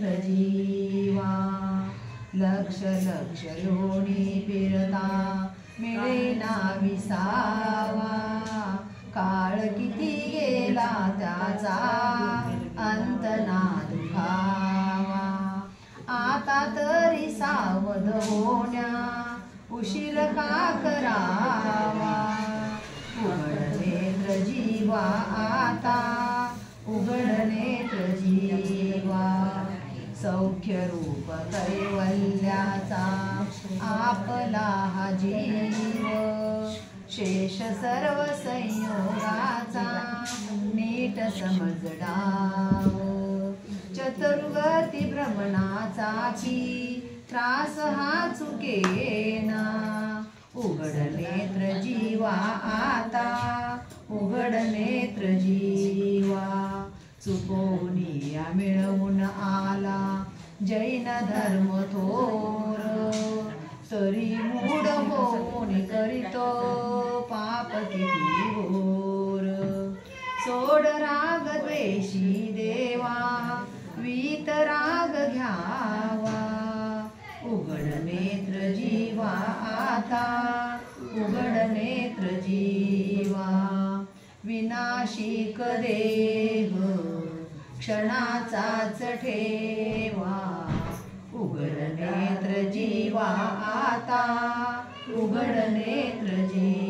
नेत्र जीवा लक्ष लक्ष योनी फिरता मिळेना विसावा काळ किती गेला त्याचा अंत ना दुखावा आता तरी सावध होण्या उशीर का करावा उघड नेत्र जीवा आता उघड नेत्र जीवा सौख्य रूप कैवल्याचा आपला हा जीव शेष सर्व संयोगाचा नीट समजडाव चतुर्गती भ्रमणाचा की त्रास हा चुकेना उघड नेत्र जीवा आता उघड नेत्र जीवा चुकोनिया मिळवून आला जैन धर्म थोर तरी मूढ होऊन करीतो पाप किती घोर सोड राग द्वेषी देवा वीत राग घ्यावा उघड नेत्र जीवा आता उघड नेत्र जीवा विनाशिक देह क्षणाचाच ठेवा उघड नेत्र जीवा आता उघड नेत्र जीवा।